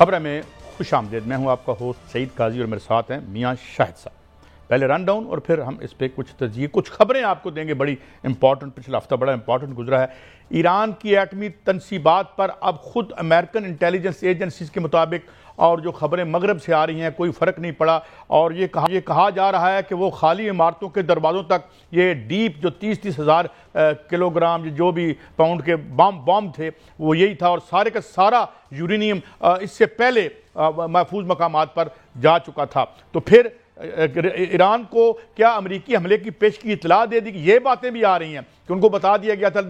خبر میں خوش آمدید. میں ہوں آپ کا ہوسٹ سعید قاضی اور میرے ساتھ ہیں میاں شاہد صاحب. پہلے رن ڈاؤن اور پھر ہم اس پہ کچھ تجزیے کچھ خبریں آپ کو دیں گے. بڑی امپورٹنٹ پچھلا ہفتہ بڑا امپورٹنٹ گزرا ہے. ایران کی ایٹمی تنصیبات پر اب خود امریکن انٹیلیجنس ایجنسیز کے مطابق اور جو خبریں مغرب سے آ رہی ہیں کوئی فرق نہیں پڑا, اور یہ کہا جا رہا ہے کہ وہ خالی عمارتوں کے دروازوں تک یہ ڈیپ جو 30 ہزار کلو گرام جو بھی پاؤنڈ کے بام تھے وہ یہی تھا, اور سارے کا سارا یورینیم اس سے پہلے محفوظ مقامات پر جا چکا تھا. تو پھر ایران کو کیا امریکی حملے کی پیشگی اطلاع دے دی؟ یہ باتیں بھی آ رہی ہیں کہ ان کو بتا دیا گیا تھا.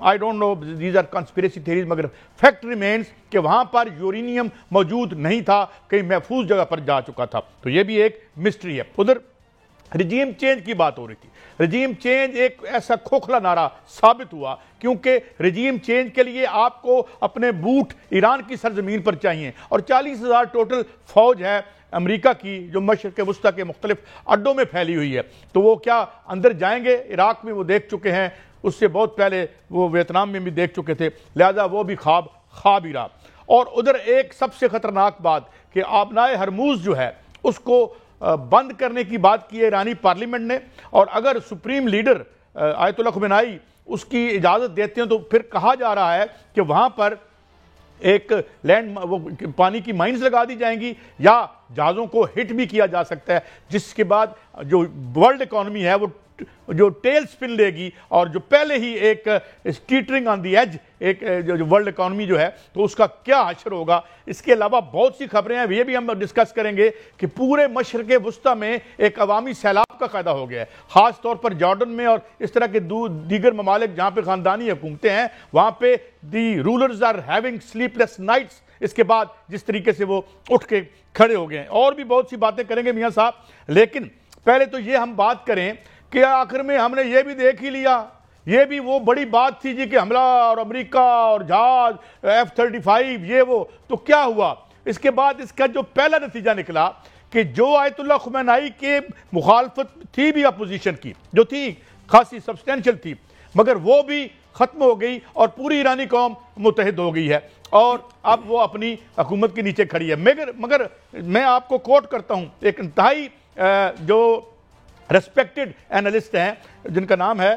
I don't know these are conspiracy theories, مگر فیکٹ ریمینز کہ وہاں پر یورینیم موجود نہیں تھا, کہیں محفوظ جگہ پر جا چکا تھا. تو یہ بھی ایک مسٹری ہے. ادھر رجیم چینج کی بات ہو رہی تھی. رجیم چینج ایک ایسا کھوکھلا نعرہ ثابت ہوا, کیونکہ رجیم چینج کے لیے آپ کو اپنے بوٹ ایران کی سرزمین پر چاہیے, اور 40,000 ٹوٹل فوج ہے امریکہ کی جو مشرق وسطیٰ کے مختلف اڈوں میں پھیلی ہوئی ہے. تو وہ کیا اندر جائیں گے؟ عراق میں وہ دیکھ چکے ہیں, اس سے بہت پہلے وہ ویتنام میں بھی دیکھ چکے تھے, لہذا وہ بھی خواب ہی رہا. اور ادھر ایک سب سے خطرناک بات کہ آبنائے ہرموز جو ہے اس کو بند کرنے کی بات کی ہے ایرانی پارلیمنٹ نے, اور اگر سپریم لیڈر آیت اللہ خمینائی اس کی اجازت دیتے ہیں تو پھر کہا جا رہا ہے کہ وہاں پر ایک پانی کی مائنز لگا دی جائیں گی یا جہازوں کو ہٹ بھی کیا جا سکتا ہے, جس کے بعد جو ورلڈ اکانومی ہے وہ جو ٹیل سپن لے گی, اور جو پہلے ہی ایک ٹیٹرنگ آن دی ایج ایک جو ورلڈ اکانومی جو ہے تو اس کا کیا حشر ہوگا. اس کے علاوہ بہت سی خبریں ہیں, یہ بھی ہم ڈسکس کریں گے کہ پورے مشرق وسطیٰ میں ایک عوامی سیلاب کا قاعدہ ہو گیا ہے, خاص طور پر جارڈن میں اور اس طرح کے دیگر ممالک جہاں پہ خاندانی حکومتیں ہیں وہاں پہ the rulers are having sleepless nights. اس کے بعد جس طریقے سے وہ اٹھ کے کھڑے ہو گئے ہیں, اور بھی بہت سی باتیں کریں گے میاں صاحب. لیکن پہلے تو یہ ہم بات کریں کہ آخر میں ہم نے یہ بھی دیکھ ہی لیا, یہ بھی وہ بڑی بات تھی جی کہ حملہ اور امریکہ اور جہاز F-35 یہ وہ, تو کیا ہوا؟ اس کے بعد اس کا جو پہلا نتیجہ نکلا کہ جو آیت اللہ خمینائی کے مخالفت تھی بھی اپوزیشن کی جو تھی خاصی سبسٹینشل تھی, مگر وہ بھی ختم ہو گئی اور پوری ایرانی قوم متحد ہو گئی ہے, اور اب وہ اپنی حکومت کے نیچے کھڑی ہے. مگر میں آپ کو کوٹ کرتا ہوں, ایک انتہائی جو ریسپیکٹڈ اینالسٹ ہیں جن کا نام ہے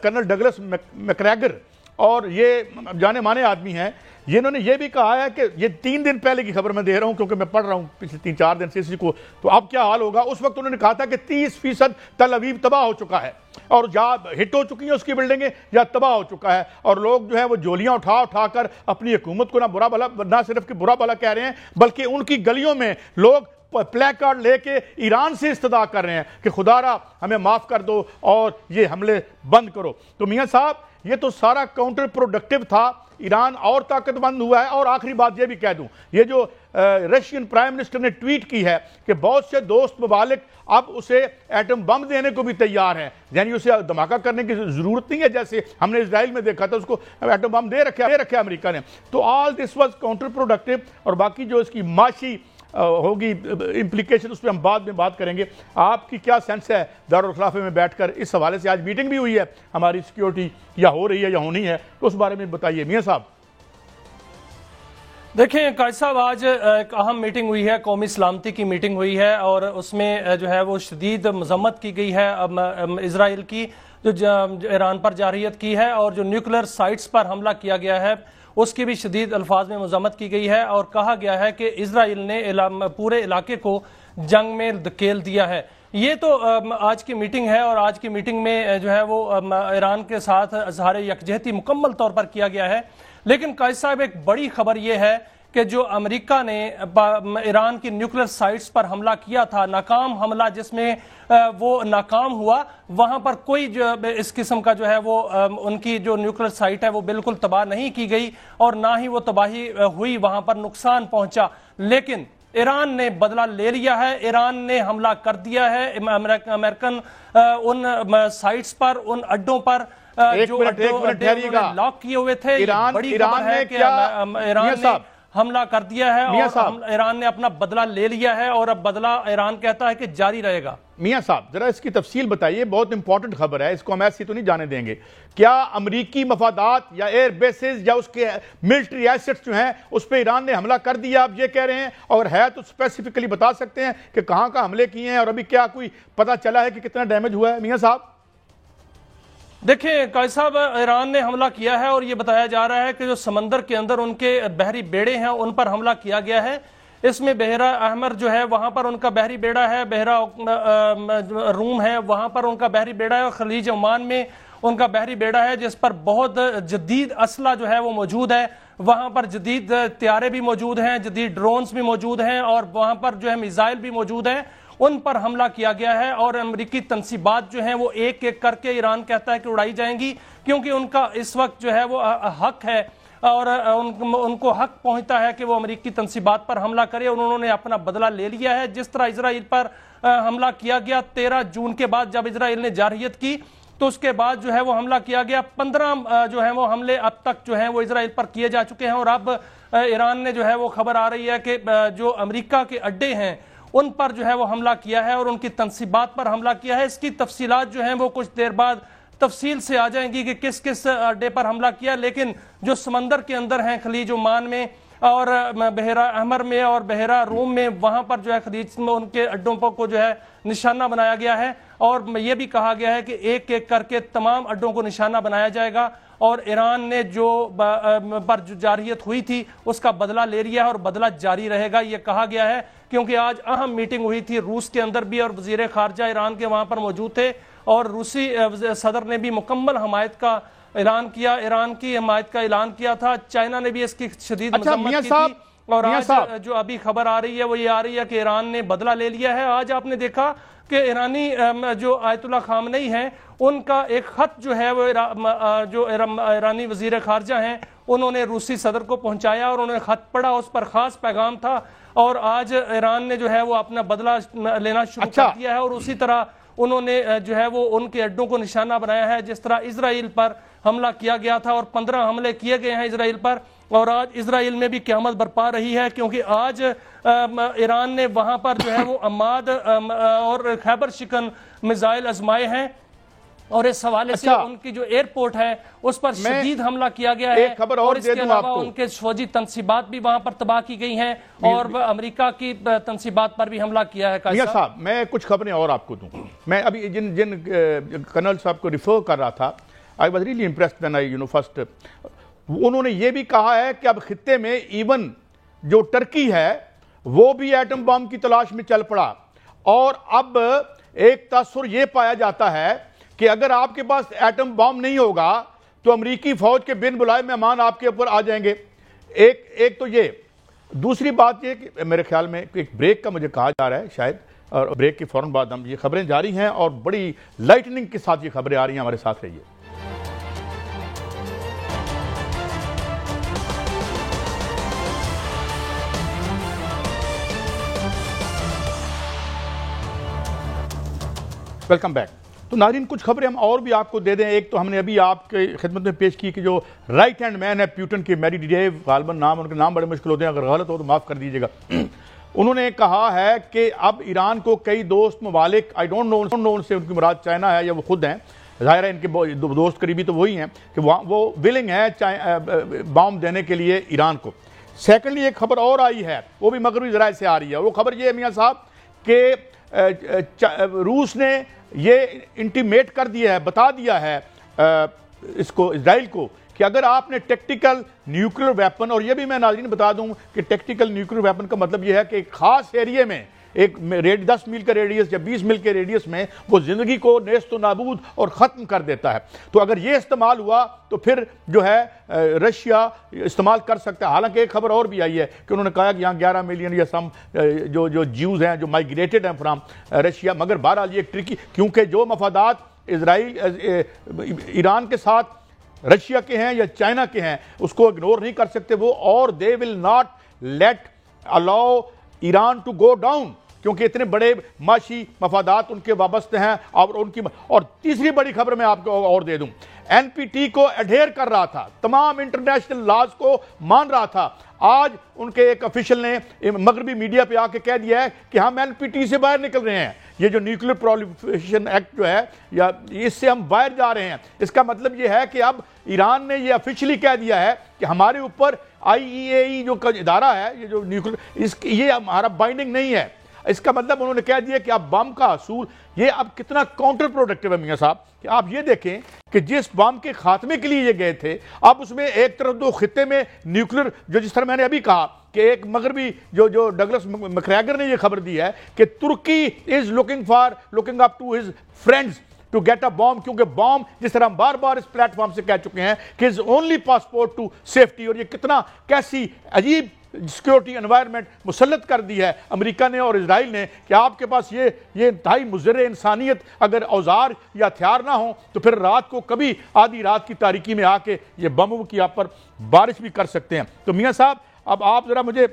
کرنل ڈگلس میکگریگر, اور یہ جانے مانے آدمی ہیں, انہوں نے یہ بھی کہا ہے کہ یہ 3 دن پہلے کی خبر میں دے رہا ہوں کیونکہ میں پڑھ رہا ہوں پچھلے 3-4 دن سے اسی کو, تو اب کیا حال ہوگا. اس وقت انہوں نے کہا تھا کہ 30% تل ابیب تباہ ہو چکا ہے, اور یا ہٹ ہو چکی ہیں اس کی بلڈنگیں یا تباہ ہو چکا ہے, اور لوگ جو ہے وہ جولیاں اٹھا کر اپنی حکومت کو نہ صرف کہ برا بھلا کہہ رہے ہیں بلکہ ان کی گلیوں میں لوگ پلے کارڈ لے کے ایران سے استدعا کر رہے ہیں کہ خدا را ہمیں معاف کر دو اور یہ حملے بند کرو. تو میاں صاحب یہ تو سارا کاؤنٹر پروڈکٹیو تھا, ایران اور طاقت مند ہوا ہے. اور آخری بات یہ بھی کہہ دوں, یہ جو رشین پرائم منسٹر نے ٹویٹ کی ہے کہ بہت سے دوست ممالک اب اسے ایٹم بم دینے کو بھی تیار ہیں, یعنی اسے دھماکہ کرنے کی ضرورت نہیں ہے, جیسے ہم نے اسرائیل میں دیکھا تھا اس کو ایٹم بم دے رکھا امریکہ نے. تو آل دس واز کاؤنٹر پروڈکٹیو, اور باقی جو اس کی معاشی ہوگی امپلیکیشن اس پہ ہم بعد میں بات کریں گے. آپ کی کیا سینس ہے دارالخلافے میں بیٹھ کر اس حوالے سے؟ آج میٹنگ بھی ہوئی ہے ہماری سیکیورٹی, یا ہو رہی ہے یا ہونی ہے, تو اس بارے میں بتائیے میاں صاحب. دیکھیں قائد صاحب, آج ایک اہم میٹنگ ہوئی ہے, قومی سلامتی کی میٹنگ ہوئی ہے, اور اس میں جو ہے وہ شدید مذمت کی گئی ہے اسرائیل کی جو ایران پر جارحیت کی ہے, اور جو نیوکلیر سائٹس پر حملہ کیا گیا ہے اس کی بھی شدید الفاظ میں مذمت کی گئی ہے, اور کہا گیا ہے کہ اسرائیل نے پورے علاقے کو جنگ میں دھکیل دیا ہے. یہ تو آج کی میٹنگ ہے, اور آج کی میٹنگ میں جو ہے وہ ایران کے ساتھ اظہار یکجہتی مکمل طور پر کیا گیا ہے. لیکن قائد صاحب ایک بڑی خبر یہ ہے کہ جو امریکہ نے ایران کی نیوکلیر سائٹس پر حملہ کیا تھا, ناکام حملہ جس میں وہ ناکام ہوا, وہاں پر کوئی جو اس قسم کا جو ہے وہ ان کی جو نیوکلیر سائٹ ہے وہ بالکل تباہ نہیں کی گئی, اور نہ ہی وہ تباہی ہوئی, وہاں پر نقصان پہنچا. لیکن ایران نے بدلہ لے لیا ہے, ایران نے حملہ کر دیا ہے امریکن ان سائٹس پر, ان اڈوں پر جو لاک کیے ہوئے تھے. بڑی خبر ہے کہ ایران نے حملہ کر دیا ہے, اور ایران نے اپنا بدلہ لے لیا ہے, اور اب بدلہ ایران کہتا ہے کہ جاری رہے گا. میاں صاحب ذرا اس کی تفصیل بتائیے، بہت امپورٹنٹ خبر ہے، اس کو ہم ایسی تو نہیں جانے دیں گے. کیا امریکی مفادات یا ایئر بیسز یا اس کے ملٹری ایسٹس جو ہیں اس پہ ایران نے حملہ کر دیا، آپ یہ کہہ رہے ہیں؟ اور ہے تو اسپیسیفکلی بتا سکتے ہیں کہ کہاں کا حملے کیے ہیں، اور ابھی کیا کوئی پتہ چلا ہے کہ کتنا ڈیمیج ہوا ہے میاں صاحب؟ دیکھیں قائد صاحب، ایران نے حملہ کیا ہے اور یہ بتایا جا رہا ہے کہ جو سمندر کے اندر ان کے بحری بیڑے ہیں ان پر حملہ کیا گیا ہے. اس میں بحیرہ احمر جو ہے وہاں پر ان کا بحری بیڑا ہے، بحیرہ روم ہے وہاں پر ان کا بحری بیڑا ہے، اور خلیج عمان میں ان کا بحری بیڑا ہے جس پر بہت جدید اسلحہ جو ہے وہ موجود ہے. وہاں پر جدید طیارے بھی موجود ہیں، جدید ڈرونز بھی موجود ہیں، اور وہاں پر جو ہے میزائل بھی موجود ہیں. ان پر حملہ کیا گیا ہے اور امریکی تنصیبات جو ہیں وہ ایک ایک کر کے ایران کہتا ہے کہ اڑائی جائیں گی، کیونکہ ان کا اس وقت جو ہے وہ حق ہے اور ان کو حق پہنچتا ہے کہ وہ امریکی تنصیبات پر حملہ کرے. انہوں نے اپنا بدلہ لے لیا ہے. جس طرح اسرائیل پر حملہ کیا گیا 13 جون کے بعد جب اسرائیل نے جارحیت کی تو اس کے بعد جو ہے وہ حملہ کیا گیا. 15 جو ہے وہ حملے اب تک جو ہیں وہ اسرائیل پر کیے جا چکے ہیں، اور اب ایران نے جو ہے وہ خبر آ رہی ہے کہ جو امریکہ کے اڈے ہیں ان پر جو ہے وہ حملہ کیا ہے اور ان کی تنصیبات پر حملہ کیا ہے. اس کی تفصیلات جو ہیں وہ کچھ دیر بعد تفصیل سے آ جائیں گی کہ کس کس اڈے پر حملہ کیا. لیکن جو سمندر کے اندر ہیں خلیج عمان میں اور بحیرہ احمر میں اور بحیرہ روم میں، وہاں پر جو ہے خلیج میں ان کے اڈوں کو جو ہے نشانہ بنایا گیا ہے، اور یہ بھی کہا گیا ہے کہ ایک ایک کر کے تمام اڈوں کو نشانہ بنایا جائے گا. اور ایران نے جو پر جارحیت ہوئی تھی اس کا بدلہ لے لیا ہے اور بدلہ جاری رہے گا، یہ کہا گیا ہے. کیونکہ آج اہم میٹنگ ہوئی تھی روس کے اندر بھی، اور وزیر خارجہ ایران کے وہاں پر موجود تھے، اور روسی صدر نے بھی مکمل حمایت کا اعلان کیا، ایران کی حمایت کا اعلان کیا تھا. چائنا نے بھی اس کی شدید مذمت کی تھی. اور آج جو ابھی خبر آ رہی ہے وہ یہ آ رہی ہے کہ ایران نے بدلہ لے لیا ہے. آج آپ نے دیکھا کہ ایرانی جو آیت اللہ خامنئی ہیں ان کا ایک خط جو ہے وہ جو ایرانی وزیر خارجہ ہیں انہوں نے روسی صدر کو پہنچایا، اور انہوں نے خط پڑھا، اس پر خاص پیغام تھا. اور آج ایران نے جو ہے وہ اپنا بدلہ لینا شروع کر دیا ہے، اور اسی طرح انہوں نے جو ہے وہ ان کے اڈوں کو نشانہ بنایا ہے. جس طرح اسرائیل پر حملہ کیا گیا تھا اور 15 حملے کیے گئے ہیں اسرائیل پر، اور آج اسرائیل میں بھی قیامت برپا رہی ہے، کیونکہ آج ایران نے وہاں پر جو ہے وہ عماد اور خیبر شکن میزائل آزمائے ہیں، اور اس حوالے سے ان کی جو ایئرپورٹ ہے اس پر شدید حملہ کیا گیا ہے. اور اس کے علاوہ ان کے فوجی تنصیبات بھی وہاں پر تباہ کی گئی ہیں، اور امریکہ کی تنصیبات پر بھی حملہ کیا ہے. میاں صاحب میں کچھ خبریں اور آپ کو دوں. میں ابھی جن کرنل صاحب کو ریفر کر رہا تھا، I was really impressed when I first انہوں نے یہ بھی کہا ہے کہ اب خطے میں ایون جو ٹرکی ہے وہ بھی ایٹم بم کی تلاش میں چل پڑا. اور اب ایک تاثر یہ پایا جاتا ہے کہ اگر آپ کے پاس ایٹم بم نہیں ہوگا تو امریکی فوج کے بن بلائے مہمان آپ کے اوپر آ جائیں گے. ایک تو یہ. دوسری بات یہ کہ میرے خیال میں ایک بریک کا مجھے کہا جا رہا ہے شاید، اور بریک کے فوراً بعد ہم یہ خبریں جاری ہیں اور بڑی لائٹننگ کے ساتھ یہ خبریں آ رہی ہیں. ہمارے ساتھ رہیے. Welcome back. تو ناظرین کچھ خبریں ہم اور بھی آپ کو دے دیں. ایک تو ہم نے ابھی آپ کے خدمت میں پیش کی کہ جو رائٹ ہینڈ مین ہے پیوٹن کے، میڈویڈیو غالباً نام، ان کے نام بڑے مشکل ہوتے ہیں، اگر غلط ہو تو معاف کر دیجیے گا. انہوں نے کہا ہے کہ اب ایران کو کئی دوست ممالک، آئی ڈونٹ نو سے ان کی مراد چائنا ہے یا وہ خود ہیں، ظاہر ہے ان کے دوست قریبی تو وہی ہیں، کہ وہ ولنگ ہے بام دینے کے لیے ایران کو. سیکنڈلی ایک خبر اور آئی ہے، وہ بھی مغربی ذرائع سے آ رہی ہے. وہ خبر یہ ہے میاں صاحب کہ روس نے یہ انٹیمیٹ کر دیا ہے، بتا دیا ہے اس کو، اسرائیل کو، کہ اگر آپ نے ٹیکٹیکل نیوکلیر ویپن، اور یہ بھی میں ناظرین بتا دوں کہ ٹیکٹیکل نیوکلیر ویپن کا مطلب یہ ہے کہ ایک خاص ایریے میں، ایک 10 میل کا ریڈیس یا 20 میل کے ریڈیس میں وہ زندگی کو نیست و نابود اور ختم کر دیتا ہے. تو اگر یہ استعمال ہوا تو پھر جو ہے رشیا استعمال کر سکتا ہے. حالانکہ ایک خبر اور بھی آئی ہے کہ انہوں نے کہا کہ یہاں 11 ملین یا سم جو جیوز ہیں جو مائیگریٹڈ ہیں فرام رشیا. مگر بہرحال یہ ایک ٹرکی، کیونکہ جو مفادات ایران کے ساتھ رشیا کے ہیں یا چائنا کے ہیں اس کو اگنور نہیں کر سکتے وہ، اور they will not let allow Iran to go down, کیونکہ اتنے بڑے معاشی مفادات ان کے وابستہ ہیں. اور تیسری بڑی خبر میں آپ کو اور دے دوں، این پی ٹی کو ایڈھیر کر رہا تھا، تمام انٹرنیشنل لاز کو مان رہا تھا. آج ان کے ایک افیشل نے مغربی میڈیا پہ آ کے کہہ دیا ہے کہ ہم این پی ٹی سے باہر نکل رہے ہیں. یہ جو نیوکلیر پرولیفریشن ایکٹ جو ہے یا اس سے ہم باہر جا رہے ہیں. اس کا مطلب یہ ہے کہ اب ایران نے یہ افیشلی کہہ دیا ہے کہ ہمارے اوپر IAEA جو ادارہ ہے یہ جو نیوکلیر یہ ہمارا بائنڈنگ نہیں ہے. اس کا مطلب انہوں نے کہہ دیا کہ اب بم کا اصول یہ اب کتنا کاؤنٹر پروڈکٹیو ہے میاں صاحب کہ آپ یہ دیکھیں کہ جس بم کے خاتمے کے لیے یہ گئے تھے اب اس میں ایک طرف دو خطے میں نیوکلیر جو جس طرح میں نے ابھی کہا کہ ایک مغربی جو ڈگلس مکریگر نے یہ خبر دی ہے کہ Turkey is looking up to his friends to get a bomb کیونکہ بام جس طرح ہم بار بار اس پلیٹ فارم سے کہہ چکے ہیں کہ is only passport to safety. اور یہ کتنا کیسی عجیب سیکیورٹی انوائرمنٹ مسلط کر دی ہے امریکہ نے اور اسرائیل نے کہ آپ کے پاس یہ انتہائی مضر انسانیت اگر اوزار یا ہتھیار نہ ہوں تو پھر رات کو کبھی آدھی رات کی تاریکی میں آ کے یہ بموں کی آپ پر بارش بھی کر سکتے ہیں. تو میاں صاحب اب آپ ذرا مجھے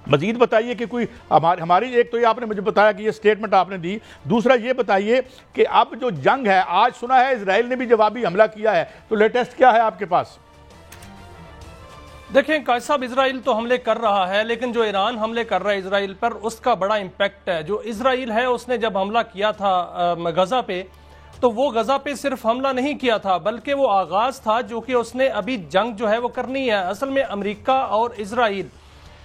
مزید بتائیے کہ کوئی ہماری ایک تو یہ آپ نے مجھے بتایا کہ یہ سٹیٹمنٹ آپ نے دی, دوسرا یہ بتائیے کہ اب جو جنگ ہے آج سنا ہے اسرائیل نے بھی جوابی حملہ کیا ہے, تو لیٹسٹ کیا ہے آپ کے پاس؟ دیکھیں قائد صاحب اسرائیل تو حملے کر رہا ہے لیکن جو ایران حملے کر رہا ہے اسرائیل پر اس کا بڑا امپیکٹ ہے. جو اسرائیل ہے اس نے جب حملہ کیا تھا غزہ پہ تو وہ غزہ پہ صرف حملہ نہیں کیا تھا بلکہ وہ آغاز تھا جو کہ اس نے ابھی جنگ جو ہے وہ کرنی ہے. اصل میں امریکہ اور اسرائیل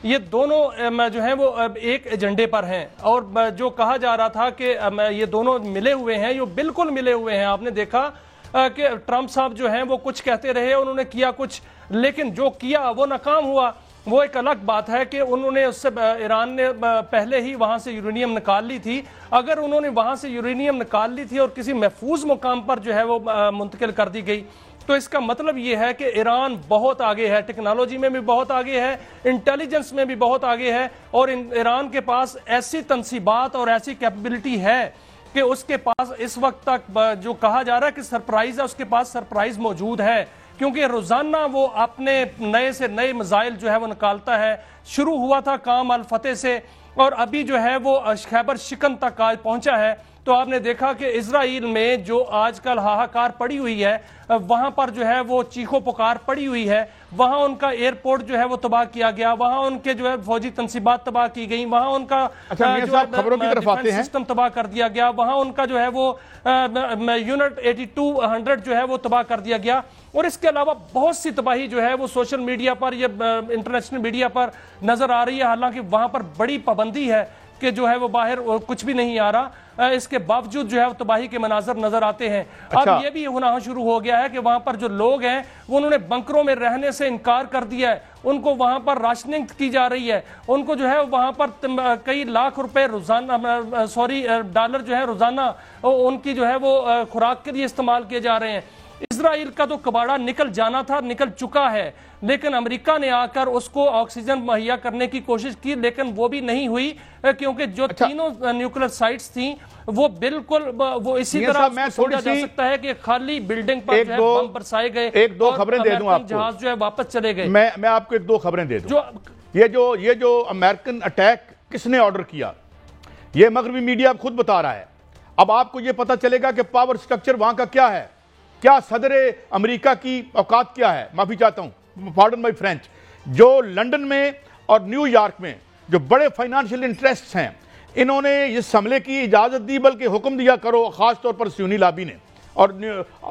یہ دونوں جو ہیں وہ ایک ایجنڈے پر ہیں اور جو کہا جا رہا تھا کہ یہ دونوں ملے ہوئے ہیں یہ بالکل ملے ہوئے ہیں. آپ نے دیکھا کہ ٹرمپ صاحب جو ہیں وہ کچھ کہتے رہے انہوں نے کیا کچھ لیکن جو کیا وہ ناکام ہوا. وہ ایک الگ بات ہے کہ انہوں نے اس سے ایران نے پہلے ہی وہاں سے یورینیم نکال لی تھی. اگر انہوں نے وہاں سے یورینیم نکال لی تھی اور کسی محفوظ مقام پر جو ہے وہ منتقل کر دی گئی تو اس کا مطلب یہ ہے کہ ایران بہت آگے ہے, ٹیکنالوجی میں بھی بہت آگے ہے, انٹیلیجنس میں بھی بہت آگے ہے اور ایران کے پاس ایسی تنصیبات اور ایسی کیپیبلٹی ہے کہ اس کے پاس اس وقت تک جو کہا جا رہا ہے کہ سرپرائز ہے اس کے پاس سرپرائز موجود ہے کیونکہ روزانہ وہ اپنے نئے سے نئے میزائل جو ہے وہ نکالتا ہے. شروع ہوا تھا کام الفتح سے اور ابھی جو ہے وہ خیبر شکن تک آج پہنچا ہے. تو آپ نے دیکھا کہ اسرائیل میں جو آج کل ہاہاکار پڑی ہوئی ہے وہاں پر جو ہے وہ چیخو پکار پڑی ہوئی ہے, وہاں ان کا ایئرپورٹ جو ہے وہ تباہ کیا گیا, وہاں ان کے جو ہے فوجی تنصیبات تباہ کی گئی, وہاں ان کا سسٹم تباہ کر دیا گیا, وہاں ان کا جو ہے وہ یونٹ 8200 جو ہے وہ تباہ کر دیا گیا. اور اس کے علاوہ بہت سی تباہی جو ہے وہ سوشل میڈیا پر یا انٹرنیشنل میڈیا پر نظر آ رہی ہے حالانکہ وہاں پر بڑی پابندی ہے کہ جو ہے وہ باہر کچھ بھی نہیں آ رہا. اس کے باوجود جو ہے وہ تباہی کے مناظر نظر آتے ہیں. اب یہ بھی ہونا شروع ہو گیا ہے کہ وہاں پر جو لوگ ہیں وہ انہوں نے بنکروں میں رہنے سے انکار کر دیا ہے, ان کو وہاں پر راشننگ کی جا رہی ہے, ان کو جو ہے وہاں پر کئی لاکھ روپے روزانہ ڈالر جو ہے روزانہ ان کی جو ہے وہ خوراک کے لیے استعمال کیے جا رہے ہیں. اسرائیل کا تو کباڑا نکل جانا تھا, نکل چکا ہے, لیکن امریکہ نے آ کر اس کو آکسیجن مہیا کرنے کی کوشش کی لیکن وہ بھی نہیں ہوئی کیونکہ جو تینوں نیوکلیر سائٹس تھیں وہ بالکل وہ اسی طرح سمجھا جا سکتا ہے کہ خالی بلڈنگ پر جو ہے بم برسائے گئے. ایک دو خبریں دے دوں آپ کو, جہاز جو ہے واپس چلے گئے. میں آپ کو ایک دو خبریں دے دوں. یہ جو امریکن اٹیک کس نے آرڈر کیا یہ مغربی میڈیا خود بتا رہا ہے. اب آپ کو یہ پتا چلے گا کہ پاور سٹرکچر وہاں کا کیا ہے, کیا صدر امریکہ کی اوقات کیا ہے. معافی چاہتا ہوں, پارڈن مائی فرینچ. جو لندن میں اور نیو یارک میں جو بڑے فائنانشل انٹرسٹس ہیں انہوں نے اس حملے کی اجازت دی بلکہ حکم دیا کرو, خاص طور پر سیونی لابی نے. اور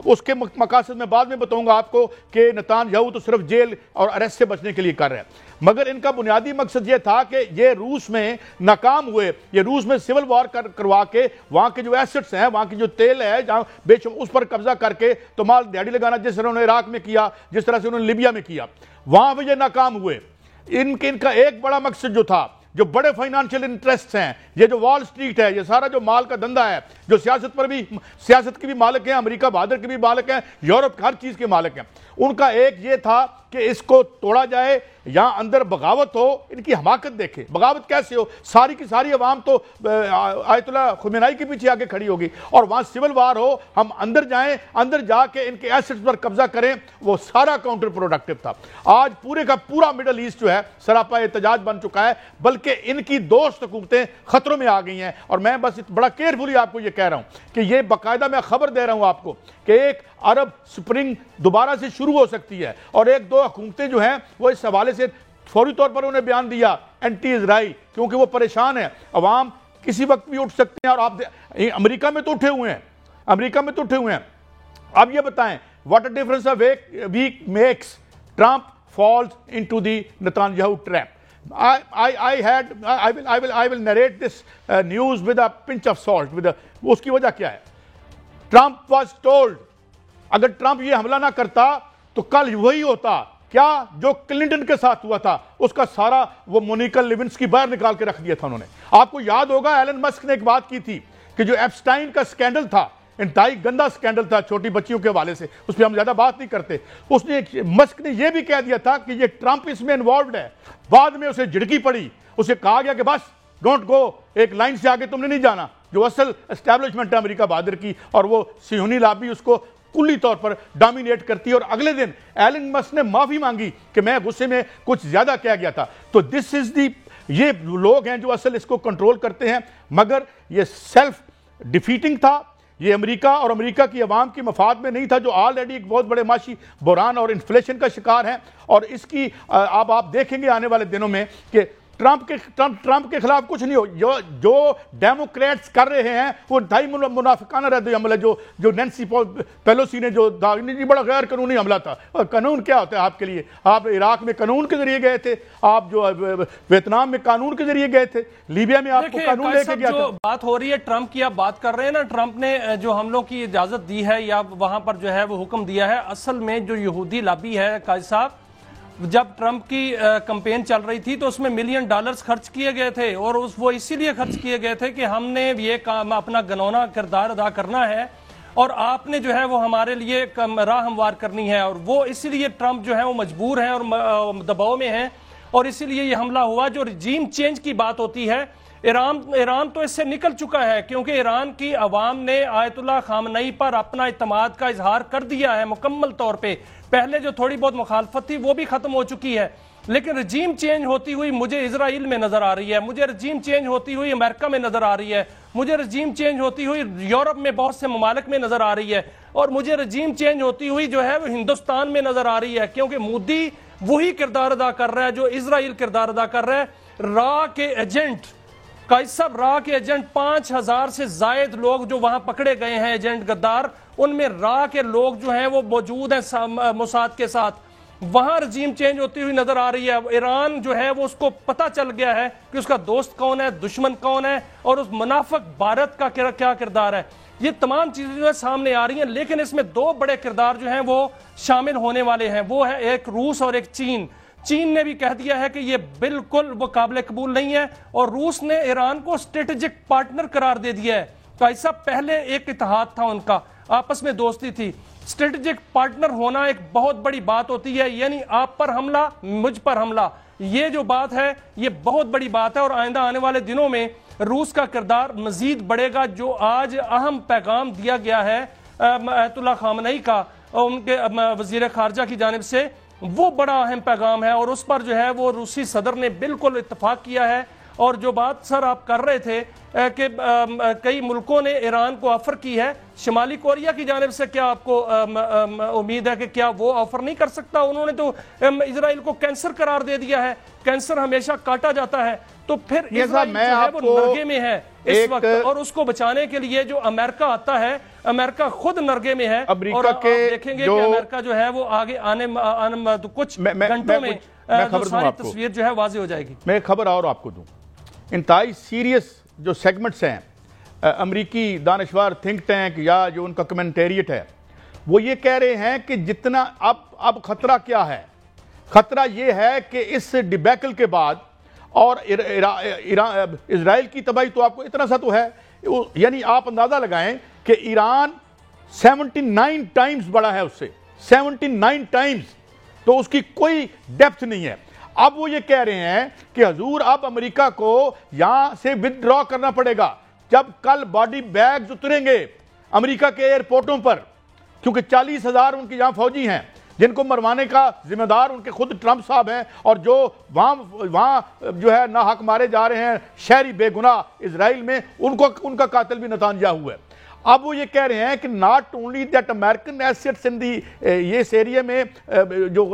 اس کے مقاصد میں بعد میں بتاؤں گا آپ کو کہ نتان یاہو تو صرف جیل اور اریسٹ سے بچنے کے لیے کر رہے ہیں, مگر ان کا بنیادی مقصد یہ تھا کہ یہ روس میں ناکام ہوئے, یہ روس میں سول وار کروا کے وہاں کے جو ایسٹس ہیں, وہاں کی جو تیل ہے جہاں اس پر قبضہ کر کے تو مال دیہڑی لگانا, جس طرح انہوں نے عراق میں کیا, جس طرح سے انہوں نے لیبیا میں کیا, وہاں پہ یہ ناکام ہوئے. ان کا ایک بڑا مقصد جو تھا, جو بڑے فائنانشل انٹرسٹس ہیں, یہ جو وال سٹریٹ ہے, یہ سارا جو مال کا دندہ ہے, جو سیاست کے بھی مالک ہیں, امریکہ بہادر کے بھی مالک ہیں, یورپ ہر چیز کے مالک ہیں, ان کا ایک یہ تھا کہ اس کو توڑا جائے, یہاں اندر بغاوت ہو. ان کی حماقت دیکھیں, بغاوت کیسے ہو, ساری کی ساری عوام تو آیت اللہ خمینائی کے پیچھے آگے کھڑی ہوگی اور وہاں سول وار ہو, ہم اندر جائیں, اندر جا کے ان کے ایسٹس پر قبضہ کریں. وہ سارا کاؤنٹر پروڈکٹیو تھا. آج پورے کا پورا مڈل ایسٹ جو ہے سراپا احتجاج بن چکا ہے, بلکہ ان کی دوست حکومتیں خطروں میں آ گئی ہیں. اور میں بس بڑا کیئرفلی آپ کو یہ کہہ رہا ہوں کہ یہ باقاعدہ میں خبر دے رہا ہوں آپ کو کہ ایک عرب سپرنگ دوبارہ سے شروع ہو سکتی ہے, اور ایک دو حکومتیں جو ہیں وہ اس حوالے سے فوری طور پر انہیں بیان دیا اینٹی اسرائیل, کیونکہ وہ پریشان ہیں. عوام کسی وقت بھی اٹھ سکتے ہیں، اور آپ امریکہ میں تو اٹھے ہوئے ہیں، اب یہ بتائیں what a difference a week makes. Trump falls into the Netanyahu trap. I will narrate this news with a pinch of salt. اس کی وجہ کیا ہے؟ Trump was told اگر ٹرمپ یہ حملہ نہ کرتا تو کل وہی ہوتا کیا جو کلنٹن کے ساتھ ہوا تھا، اس کا سارا وہ مونیکا لیونسکی باہر نکال کے رکھ دیا تھا انہوں نے. آپ کو یاد ہوگا ایلن مسک نے ایک بات کی تھی کہ جو ایپسٹائن کا سکینڈل تھا، انتہائی گندا سکینڈل تھا چھوٹی بچیوں کے حوالے سے، اس پہ ہم زیادہ بات نہیں کرتے، اس نے مسک نے یہ بھی کہہ دیا تھا کہ یہ ٹرمپ اس میں انوالوڈ ہے. بعد میں اسے جھڑکی پڑی، اسے کہا گیا کہ بس ڈونٹ گو، ایک لائن سے آگے تم نے نہیں جانا. جو اصل اسٹیبلشمنٹ ہے امریکہ بہادر کی، اور وہ صہیونی لابی اس کو کلی طور پر ڈومینیٹ کرتی ہے. اور اگلے دن ایلن مسک نے معافی مانگی کہ میں غصے میں کچھ زیادہ کہہ گیا تھا. تو دس از دی، یہ لوگ ہیں جو اصل اس کو کنٹرول کرتے ہیں، مگر یہ سیلف ڈیفیٹنگ تھا. یہ امریکہ اور امریکہ کی عوام کی مفاد میں نہیں تھا، جو آلریڈی ایک بہت بڑے معاشی بحران اور انفلیشن کا شکار ہیں. اور اس کی اب آپ دیکھیں گے آنے والے دنوں میں کہ ٹرمپ کے خلاف کچھ نہیں ہو. جو ڈیموکریٹس کر رہے ہیں وہ انتہائی منافقانہ رد عمل ہے. جو نینسی پیلوسی نے جو یہ بڑا غیر قانونی حملہ تھا. قانون کیا ہوتا ہے آپ کے لیے؟ آپ عراق میں قانون کے ذریعے گئے تھے، آپ جو ویتنام میں قانون کے ذریعے گئے تھے، لیبیا میں آپ کو قانون لے کے گیا تھا. جو بات ہو رہی ہے ٹرمپ کی، آپ بات کر رہے ہیں نا، ٹرمپ نے جو حملوں کی اجازت دی ہے یا وہاں پر جو ہے وہ حکم دیا ہے، اصل میں جو یہودی لابی ہے قائد صاحب، جب ٹرمپ کی کمپین چل رہی تھی تو اس میں $1 ملین خرچ کیے گئے تھے، اور وہ اسی لیے خرچ کیے گئے تھے کہ ہم نے یہ کام اپنا گنونا کردار ادا کرنا ہے اور آپ نے جو ہے وہ ہمارے لیے راہ ہموار کرنی ہے. اور وہ اسی لیے ٹرمپ جو ہے وہ مجبور ہیں اور دباؤ میں ہیں، اور اسی لیے یہ حملہ ہوا. جو رجیم چینج کی بات ہوتی ہے، ایران تو اس سے نکل چکا ہے، کیونکہ ایران کی عوام نے آیت اللہ خامنئی پر اپنا اعتماد کا اظہار کر دیا ہے مکمل طور پہ. پہلے جو تھوڑی بہت مخالفت تھی وہ بھی ختم ہو چکی ہے، لیکن رجیم چینج ہوتی ہوئی مجھے اسرائیل میں نظر آ رہی ہے، مجھے رجیم چینج ہوتی ہوئی امریکہ میں نظر آ رہی ہے، مجھے رجیم چینج ہوتی ہوئی یورپ میں بہت سے ممالک میں نظر آ رہی ہے، اور مجھے رجیم چینج ہوتی ہوئی جو ہے وہ ہندوستان میں نظر آ رہی ہے. کیونکہ مودی وہی کردار ادا کر رہا ہے جو اسرائیل کردار ادا کر رہا ہے. را کے ایجنٹ قائد صاحب، را کے ایجنٹ 5000 سے زائد لوگ جو وہاں پکڑے گئے ہیں ایجنٹ غدار، ان میں را کے لوگ جو ہیں وہ موجود ہیں موساد کے ساتھ. وہاں رجیم چینج ہوتی ہوئی نظر آ رہی ہے. ایران جو ہے وہ اس کو پتہ چل گیا ہے کہ اس کا دوست کون ہے، دشمن کون ہے، اور اس منافق بھارت کا کیا کردار ہے. یہ تمام چیزیں جو ہے سامنے آ رہی ہیں، لیکن اس میں 2 بڑے کردار جو ہیں وہ شامل ہونے والے ہیں. وہ ہے ایک روس اور ایک چین. چین نے بھی کہہ دیا ہے کہ یہ بالکل وہ قابل قبول نہیں ہے، اور روس نے ایران کو اسٹریٹجک پارٹنر قرار دے دیا ہے. قائد صاحب، پہلے ایک اتحاد تھا ان کا، آپس میں دوستی تھی. اسٹریٹجک پارٹنر ہونا ایک بہت بڑی بات ہوتی ہے، یعنی آپ پر حملہ مجھ پر حملہ. یہ جو بات ہے یہ بہت بڑی بات ہے، اور آئندہ آنے والے دنوں میں روس کا کردار مزید بڑھے گا. جو آج اہم پیغام دیا گیا ہے آیت اللہ خامنئی کا ان کے وزیر خارجہ کی جانب سے، وہ بڑا اہم پیغام ہے، اور اس پر جو ہے وہ روسی صدر نے بالکل اتفاق کیا ہے. اور جو بات سر آپ کر رہے تھے کہ کئی ملکوں نے ایران کو آفر کی ہے، شمالی کوریا کی جانب سے کیا آپ کو امید ہے کہ کیا وہ آفر نہیں کر سکتا؟ انہوں نے تو اسرائیل کو کینسر قرار دے دیا ہے، کینسر ہمیشہ کاٹا جاتا ہے. تو پھر اسرائیل جو ہے وہ نرگے میں ہے اس وقت، اور اس کو بچانے کے لیے جو امریکہ آتا ہے، امریکہ خود نرگے میں ہے. اور آپ دیکھیں گے کہ امریکہ جو ہے وہ آگے آنے کچھ گھنٹوں میں ساری تصویر جو ہے واضح ہو جائے گی. میں خبر اور آپ کو دوں، انتہائی سیریس جو سیگمنٹس ہیں امریکی دانشور تھنک ٹینک یا جو ان کا کمنٹیریٹ ہے، وہ یہ کہہ رہے ہیں کہ جتنا اب خطرہ کیا ہے؟ خطرہ یہ ہے کہ اس ڈیبیکل کے بعد اور اسرائیل کی تباہی تو آپ کو اتنا سا تو ہے، یعنی آپ اندازہ لگائیں کہ ایران 79 ٹائمز بڑا ہے اس سے، 79 ٹائمز، تو اس کی کوئی ڈیپتھ نہیں ہے. اب وہ یہ کہہ رہے ہیں کہ حضور اب امریکہ کو یہاں سے ودرا کرنا پڑے گا. جب کل باڈی بیگز اتریں گے امریکہ کے ایئرپورٹوں پر، کیونکہ 40,000 ان کے یہاں فوجی ہیں جن کو مروانے کا ذمہ دار ان کے خود ٹرمپ صاحب ہیں، اور جو وہاں جو ہے ناحق مارے جا رہے ہیں شہری بے گناہ اسرائیل میں، ان کا قاتل بھی نتانیاہو ہے. اب وہ یہ کہہ رہے ہیں کہ not only that American assets in the اس ایریا میں جو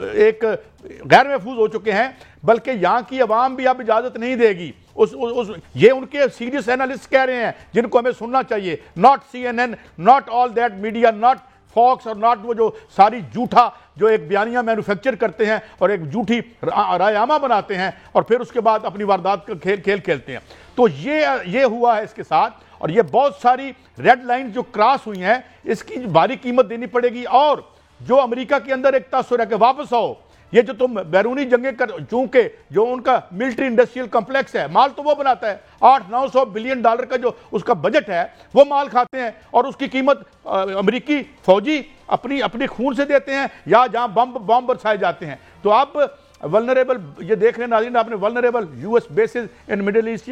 ایک غیر محفوظ ہو چکے ہیں، بلکہ یہاں کی عوام بھی اب اجازت نہیں دے گی. یہ ان کے سیریس اینالسٹ کہہ رہے ہیں جن کو ہمیں سننا چاہیے, not CNN, not all that media, not Fox, اور ناٹ وہ جو ساری جھوٹا جو ایک بیانیہ مینوفیکچر کرتے ہیں اور ایک جھوٹی رائے عامہ بناتے ہیں اور پھر اس کے بعد اپنی واردات کا کھیل کھیلتے ہیں. تو یہ ہوا ہے اس کے ساتھ, اور یہ بہت ساری ریڈ لائن جو کراس ہوئی ہیں اس کی بھاری قیمت دینی پڑے گی. اور جو امریکہ کے اندر ایک تاثر ہے کہ واپس آؤ, یہ جو تم بیرونی جنگیں چونکہ جو ان کا ملٹری انڈسٹریل کمپلیکس ہے, مال تو وہ بناتا ہے, $800-900 بلین کا جو اس کا بجٹ ہے وہ مال کھاتے ہیں, اور اس کی قیمت امریکی فوجی اپنی خون سے دیتے ہیں یا جہاں بم برسائے جاتے ہیں. تو آپ ولنریبل, یہ دیکھ رہے ہیں ناظرین, آپ نے ولنریبل US بیسز ان مڈل ایسٹ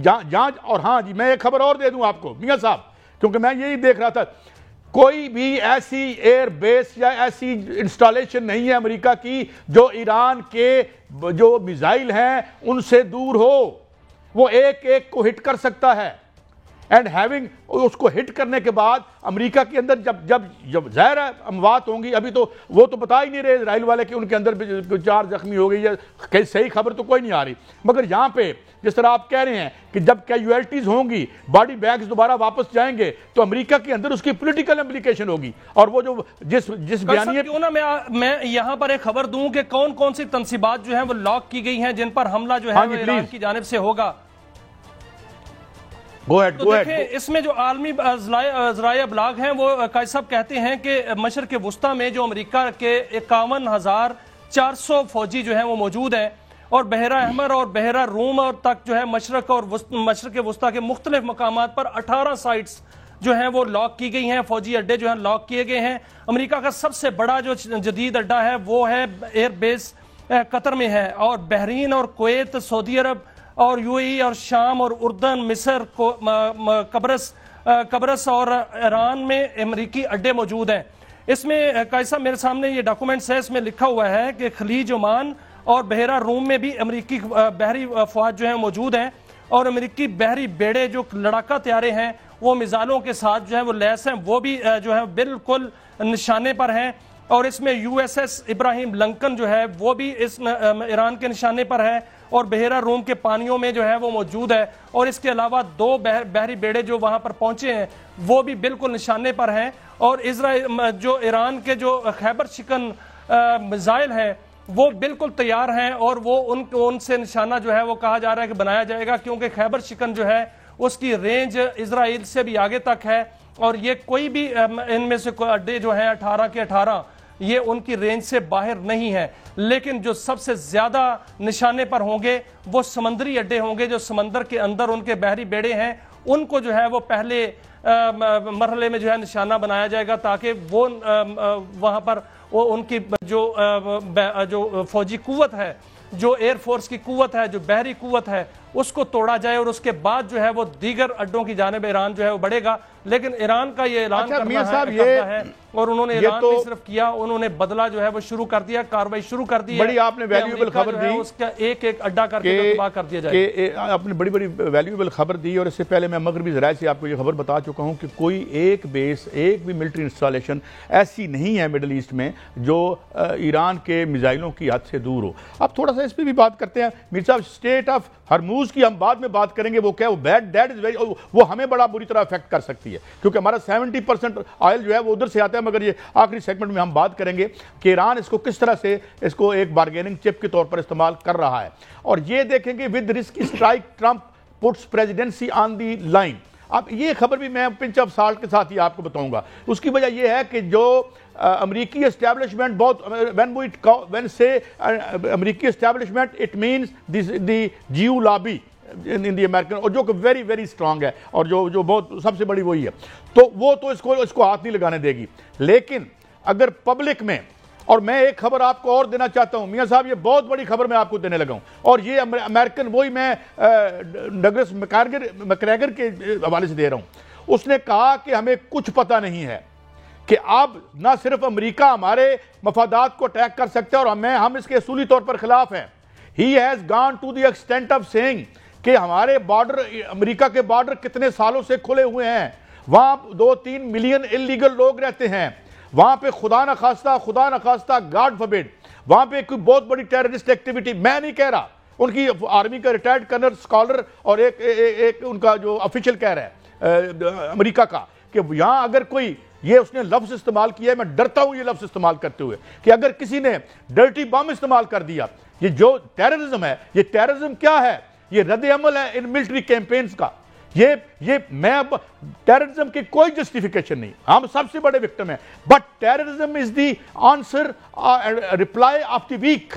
جانچ. اور ہاں جی, میں ایک خبر اور دے دوں آپ کو میاں صاحب, کیونکہ میں یہی دیکھ رہا تھا, کوئی بھی ایسی ایئر بیس یا ایسی انسٹالیشن نہیں ہے امریکہ کی جو ایران کے جو میزائل ہیں ان سے دور ہو. وہ ایک ایک کو ہٹ کر سکتا ہے, اینڈ ہیونگ اس کو ہٹ کرنے کے بعد امریکہ کے اندر جب ظاہر ہے اموات ہوں گی, ابھی تو وہ تو بتا ہی نہیں رہے اسرائیل والے کہ ان کے اندر 4 زخمی ہو گئی, یا صحیح خبر تو کوئی نہیں آ رہی. مگر یہاں پہ جس طرح آپ کہہ رہے ہیں کہ جب کیجویلٹیز ہوں گی, باڈی بیگز دوبارہ واپس جائیں گے, تو امریکہ کے اندر اس کی پولیٹیکل امپلیکیشن ہوگی. اور وہ جو جس بیانیے کیوں نہ میں یہاں پر ایک خبر دوں کہ کون سی تنصیبات جو ہیں وہ لاک کی گئی ہیں جن پر حملہ جو ہے وہ ایران کی جانب سے ہوگا. تو دیکھیں اس میں جو عالمی ذرائع ابلاغ ہیں وہ قائد صاحب کہتے ہیں کہ مشرق وسطی میں جو امریکہ کے 51,400 فوجی جو ہیں وہ موجود ہیں, اور بحیرہ احمر اور بحیرہ روم اور تک جو ہے مشرق وسطی کے مختلف مقامات پر 18 سائٹس جو ہیں وہ لاک کی گئی ہیں, فوجی اڈے جو ہیں لاک کیے گئے ہیں. امریکہ کا سب سے بڑا جو جدید اڈا ہے وہ ہے ایئر بیس قطر میں ہے, اور بحرین اور کویت, سعودی عرب اور UAE اور شام اور اردن, مصر, قبرص اور ایران میں امریکی اڈے موجود ہیں. اس میں قائد صاحب میرے سامنے یہ ڈاکومنٹس ہے, اس میں لکھا ہوا ہے کہ خلیج عمان اور بحیرہ روم میں بھی امریکی بحری افواج جو ہیں موجود ہیں, اور امریکی بحری بیڑے جو لڑاکا طیارے ہیں وہ میزائلوں کے ساتھ جو ہے وہ لیس ہیں, وہ بھی جو ہے بالکل نشانے پر ہیں. اور اس میں USS ابراہیم لنکن جو ہے وہ بھی اس ایران کے نشانے پر ہے, اور بحیرہ روم کے پانیوں میں جو ہے وہ موجود ہے. اور اس کے علاوہ 2 بحری بیڑے جو وہاں پر پہنچے ہیں وہ بھی بالکل نشانے پر ہیں. اور جو ایران کے جو خیبر شکن میزائل ہیں وہ بالکل تیار ہیں, اور وہ ان سے نشانہ جو ہے وہ کہا جا رہا ہے کہ بنایا جائے گا, کیونکہ خیبر شکن جو ہے اس کی رینج اسرائیل سے بھی آگے تک ہے, اور یہ کوئی بھی ان میں سے اڈے جو ہیں 18 کے 18 یہ ان کی رینج سے باہر نہیں ہے. لیکن جو سب سے زیادہ نشانے پر ہوں گے وہ سمندری اڈے ہوں گے, جو سمندر کے اندر ان کے بحری بیڑے ہیں, ان کو جو ہے وہ پہلے مرحلے میں جو ہے نشانہ بنایا جائے گا, تاکہ وہ وہاں پر وہ ان کی جو فوجی قوت ہے, جو ایئر فورس کی قوت ہے, جو بحری قوت ہے, اس کو توڑا جائے, اور اس کے بعد جو ہے وہ دیگر اڈوں کی جانب ایران جو ہے وہ بڑھے گا. لیکن ایران کا یہ اعلان کرنا ہے, اور انہوں نے اعلان نہیں صرف کیا, انہوں نے بدلہ جو ہے وہ شروع کر دیا, کاروائی شروع کر دی. بڑی آپ نے ویلیوبل خبر دی, اس کا ایک اڈا کر کے تباہ کر دیا جائے. کہ آپ نے بڑی ویلیوبل خبر دی, اور اس سے پہلے میں مغربی ذرائع سے آپ کو یہ خبر بتا چکا ہوں کہ کوئی ایک بیس, ایک بھی ملٹری انسٹالیشن ایسی نہیں ہے مڈل ایسٹ میں جو ایران کے میزائلوں کی حد سے دور ہو. اب تھوڑا سا اس پہ بھی بات کرتے ہیں میر صاحب. اسٹیٹ آف ہرموز کی ہم بعد میں بات کریں گے, وہ کیا وہ ہمیں بڑا بری طرح افیکٹ کر سکتی ہے, کیونکہ ہمارا 70% آئل جو ہے وہ ادھر سے آتا ہے. مگر یہ آخری سیگمنٹ میں ہم بات کریں گے کہ ایران اس کو کس طرح سے اس کو ایک بارگیننگ چپ کے طور پر استعمال کر رہا ہے. اور یہ دیکھیں گے with risk strike Trump puts presidency on the line. اب یہ خبر بھی میں پنچ آف سالٹ کے ساتھ ہی آپ کو بتاؤں گا. اس کی وجہ یہ ہے کہ جو امریکی اسٹیبلشمنٹ بہت when say امریکی establishment it means the Jew lobby in the American, اور جو کہ ویری ویری اسٹرانگ ہے, اور جو بہت سب سے بڑی وہی ہے, تو وہ تو اس کو ہاتھ نہیں لگانے دے گی. لیکن اگر پبلک میں, اور میں ایک خبر آپ کو اور دینا چاہتا ہوں میاں صاحب, یہ بہت بڑی خبر میں آپ کو دینے لگا ہوں, اور یہ امریکن وہی میں ڈگلس مکریگر کے حوالے سے دے رہا ہوں. اس نے کہا کہ ہمیں کچھ پتہ نہیں ہے کہ اب نہ صرف امریکہ ہمارے مفادات کو اٹیک کر سکتے ہیں, اور ہم اس کے اصولی طور پر خلاف ہیں. He has gone to the extent of saying کہ ہمارے بارڈر, امریکہ کے بارڈر کتنے سالوں سے کھلے ہوئے ہیں, وہاں 2-3 ملین انلیگل لوگ رہتے ہیں, وہاں پہ خدا نخواستہ گاڈ فبڈ وہاں پہ کوئی بہت بڑی ٹیررسٹ ایکٹیویٹی, میں نہیں کہہ رہا, ان کی آرمی کا ریٹائرڈ کرنل اسکالر اور ایک ان کا جو افیشل کہہ رہا ہے امریکہ کا کہ یہاں اگر کوئی یہ اس نے لفظ استعمال کیا ہے، میں ڈرتا ہوں یہ لفظ استعمال کرتے ہوئے، کہ اگر کسی نے ڈرٹی بم استعمال کر دیا، یہ جو ٹیررزم ہے، یہ ٹیررزم کیا ہے؟ یہ رد عمل ہے ان ملٹری کیمپینز کا۔ یہ میں اب ٹیررزم کی کوئی جسٹیفیکیشن نہیں، ہم سب سے بڑے وکٹم ہیں، but terrorism is the answer reply of the weak.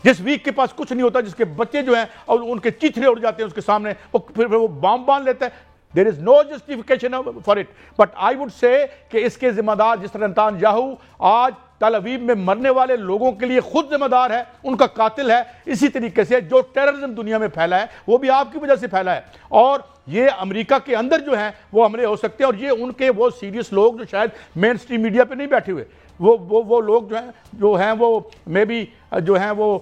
جس ویک کے پاس کچھ نہیں ہوتا، جس کے بچے جو ہیں اور ان کے چیتھرے اڑ جاتے ہیں اس کے سامنے، پھر وہ بام باندھ لیتا ہے، there is no justification for it. But I would say کہ اس کے ذمہ دار جس طرح نتانیاہو آج تل ابیب میں مرنے والے لوگوں کے لیے خود ذمہ دار ہے، ان کا قاتل ہے، اسی طریقے سے جو ٹیررزم دنیا میں پھیلا ہے وہ بھی آپ کی وجہ سے پھیلا ہے، اور یہ امریکہ کے اندر جو ہیں وہ حملے ہو سکتے ہیں، اور یہ ان کے وہ سیریس لوگ جو شاید مین اسٹریم میڈیا پہ نہیں بیٹھے ہوئے، وہ لوگ جو ہیں وہ مے بی جو ہیں وہ